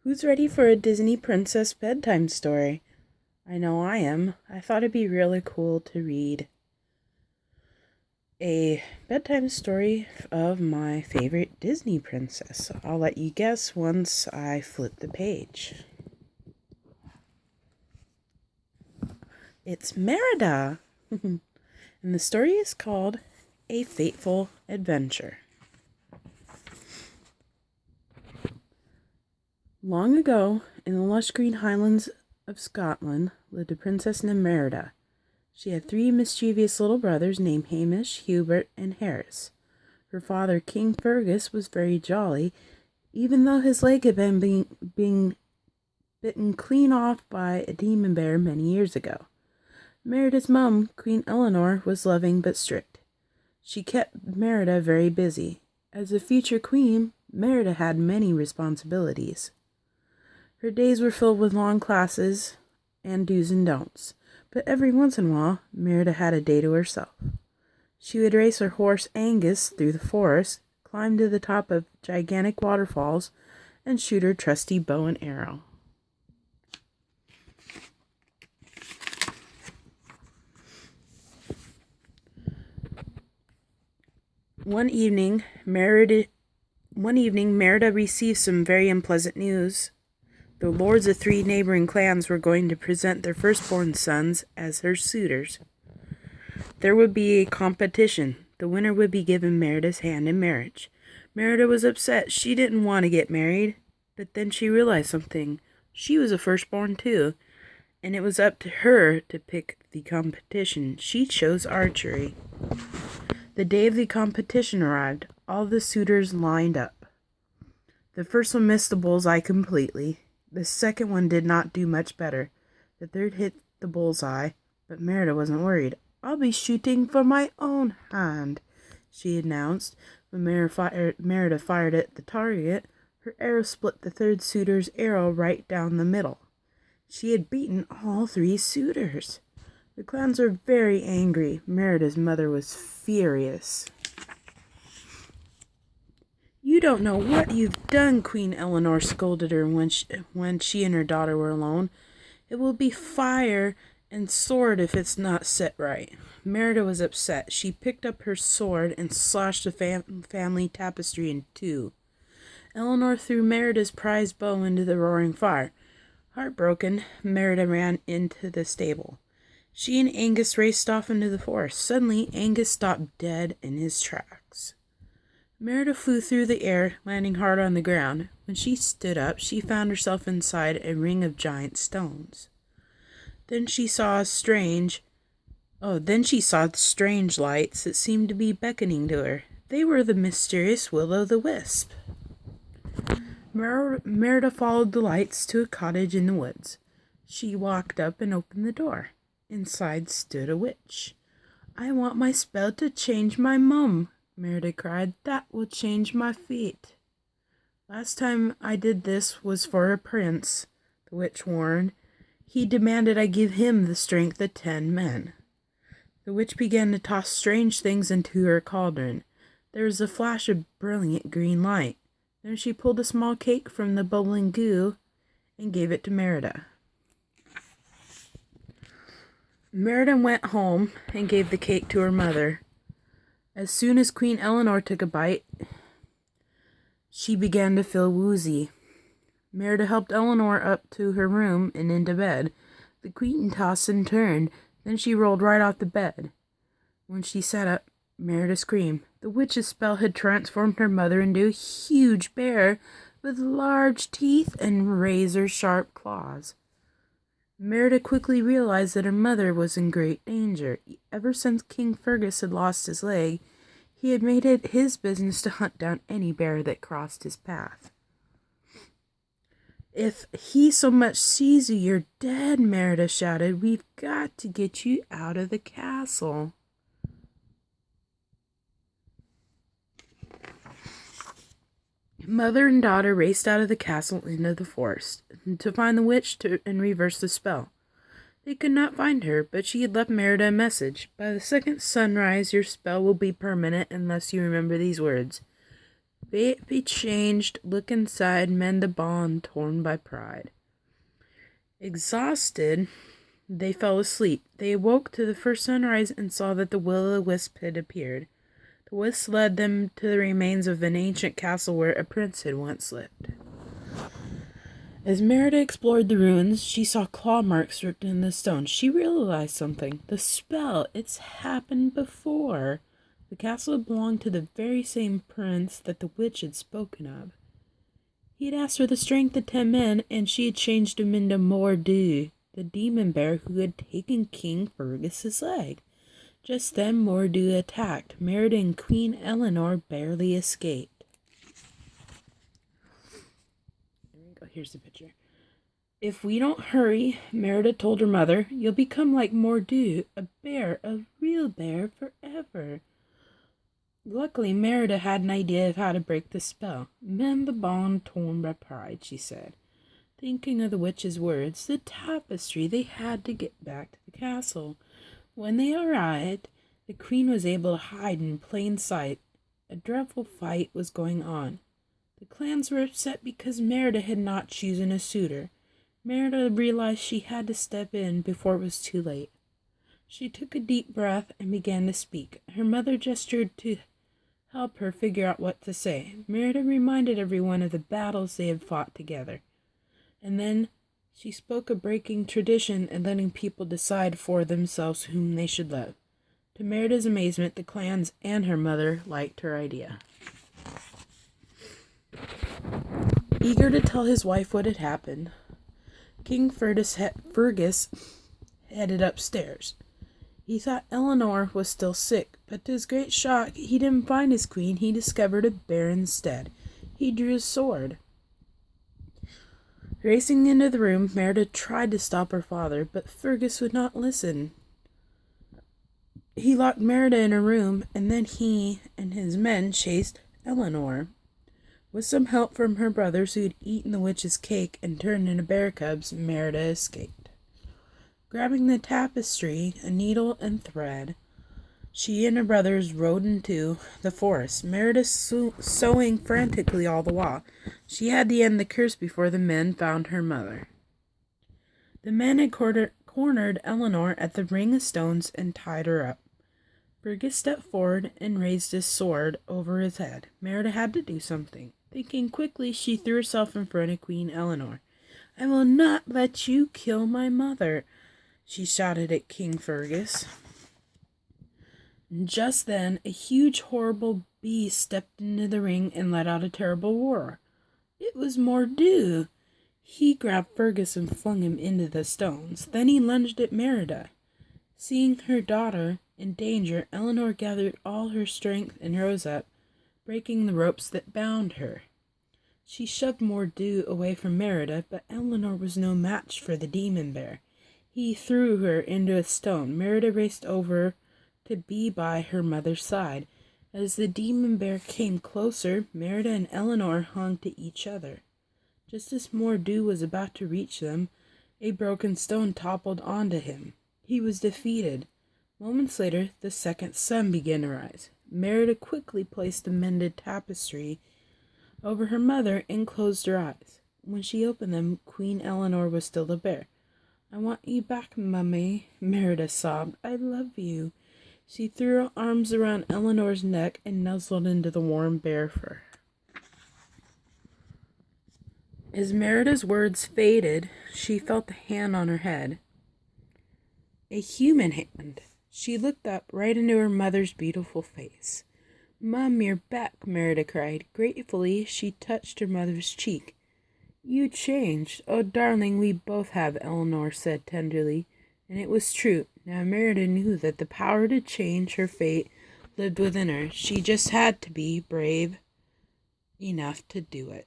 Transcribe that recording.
Who's ready for a Disney princess bedtime story? I know I am. I thought it'd be really cool to read a bedtime story of my favorite Disney princess. I'll let you guess once I flip the page. It's Merida! And the story is called A Fateful Adventure. Long ago, in the lush green highlands of Scotland, lived a princess named Merida. She had 3 mischievous little brothers named Hamish, Hubert, and Harris. Her father, King Fergus, was very jolly, even though his leg had been bitten clean off by a demon bear many years ago. Merida's mum, Queen Eleanor, was loving but strict. She kept Merida very busy. As a future queen, Merida had many responsibilities. Her days were filled with long classes and do's and don'ts, but every once in a while, Merida had a day to herself. She would race her horse Angus through the forest, climb to the top of gigantic waterfalls, and shoot her trusty bow and arrow. One evening, Merida received some very unpleasant news. The lords of 3 neighboring clans were going to present their firstborn sons as her suitors. There would be a competition. The winner would be given Merida's hand in marriage. Merida was upset. She didn't want to get married, but then she realized something. She was a firstborn too, and it was up to her to pick the competition. She chose archery. The day of the competition arrived. All the suitors lined up. The first one missed the bullseye completely. The second one did not do much better. The third hit the bullseye, but Merida wasn't worried. "I'll be shooting for my own hand," she announced. When Merida fired at the target, her arrow split the third suitor's arrow right down the middle. She had beaten all 3 suitors. The clans were very angry. Merida's mother was furious. "You don't know what you've done," Queen Eleanor scolded her when she and her daughter were alone. "It will be fire and sword if it's not set right." Merida was upset. She picked up her sword and slashed the family tapestry in 2. Eleanor threw Merida's prized bow into the roaring fire. Heartbroken, Merida ran into the stable. She and Angus raced off into the forest. Suddenly, Angus stopped dead in his tracks. Merida flew through the air, landing hard on the ground. When she stood up, she found herself inside a ring of giant stones. Then she saw strange lights that seemed to be beckoning to her. They were the mysterious will-o'-the-wisp. Merida followed the lights to a cottage in the woods. She walked up and opened the door. Inside stood a witch. "I want my spell to change my mum," Merida cried. "That will change my fate." "Last time I did this was for a prince," the witch warned. "He demanded I give him the strength of 10 men." The witch began to toss strange things into her cauldron. There was a flash of brilliant green light. Then she pulled a small cake from the bubbling goo and gave it to Merida. Merida went home and gave the cake to her mother. As soon as Queen Eleanor took a bite, she began to feel woozy. Merida helped Eleanor up to her room and into bed. The queen tossed and turned, then she rolled right off the bed. When she sat up, Merida screamed. The witch's spell had transformed her mother into a huge bear with large teeth and razor-sharp claws. Merida quickly realized that her mother was in great danger. Ever since King Fergus had lost his leg, he had made it his business to hunt down any bear that crossed his path. "If he so much sees you, you're dead," Merida shouted. "We've got to get you out of the castle." Mother and daughter raced out of the castle into the forest to find the witch and reverse the spell. They could not find her, but she had left Merida a message. "By the second sunrise, your spell will be permanent unless you remember these words. Be changed, look inside, mend the bond torn by pride. Exhausted, they fell asleep. They awoke to the first sunrise and saw that the will-o'-the-wisp had appeared. The wisp led them to the remains of an ancient castle where a prince had once lived. As Merida explored the ruins, she saw claw marks ripped in the stone. She realized something. The spell, it's happened before. The castle belonged to the very same prince that the witch had spoken of. He had asked for the strength of 10 men, and she had changed him into Mor'du, the demon bear who had taken King Fergus's leg. Just then Mor'du attacked. Merida and Queen Eleanor barely escaped. Here's the picture. If we don't hurry, Merida told her mother, you'll become like Mor'du, a bear, a real bear forever. Luckily, Merida had an idea of how to break the spell. Mend the bond torn by pride, she said. Thinking of the witch's words, the tapestry, they had to get back to the castle. When they arrived, the queen was able to hide in plain sight. A dreadful fight was going on. The clans were upset because Merida had not chosen a suitor. Merida realized she had to step in before it was too late. She took a deep breath and began to speak. Her mother gestured to help her figure out what to say. Merida reminded everyone of the battles they had fought together. And then she spoke of breaking tradition and letting people decide for themselves whom they should love. To Merida's amazement, the clans and her mother liked her idea. Eager to tell his wife what had happened, King Fergus headed upstairs. He thought Eleanor was still sick, but to his great shock, he didn't find his queen. He discovered a bear instead. He drew his sword. Racing into the room, Merida tried to stop her father, but Fergus would not listen. He locked Merida in a room, and then he and his men chased Eleanor. With some help from her brothers who had eaten the witch's cake and turned into bear cubs, Merida escaped. Grabbing the tapestry, a needle and thread, she and her brothers rode into the forest, Merida sewing frantically all the while. She had to end the curse before the men found her mother. The men had cornered Eleanor at the ring of stones and tied her up. Fergus stepped forward and raised his sword over his head. Merida had to do something. Thinking quickly, she threw herself in front of Queen Eleanor. I will not let you kill my mother, she shouted at King Fergus. Just then, a huge, horrible beast stepped into the ring and let out a terrible roar. It was Mor'du. He grabbed Fergus and flung him into the stones. Then he lunged at Merida. Seeing her daughter in danger, Eleanor gathered all her strength and rose up, breaking the ropes that bound her. She shoved Mor'du away from Merida, but Eleanor was no match for the demon bear. He threw her into a stone. Merida raced over to be by her mother's side. As the demon bear came closer, Merida and Eleanor hung to each other. Just as Mor'du was about to reach them, a broken stone toppled onto him. He was defeated. Moments later, the second sun began to rise. Merida quickly placed the mended tapestry over her mother and closed her eyes. When she opened them, Queen Eleanor was still a bear. I want you back, Mummy, Merida sobbed. I love you. She threw her arms around Eleanor's neck and nuzzled into the warm bear fur. As Merida's words faded, she felt a hand on her head. A human hand. She looked up right into her mother's beautiful face. Mum, you're back, Merida cried. Gratefully, she touched her mother's cheek. You changed. Oh, darling, we both have, Eleanor said tenderly. And it was true. Now Merida knew that the power to change her fate lived within her. She just had to be brave enough to do it.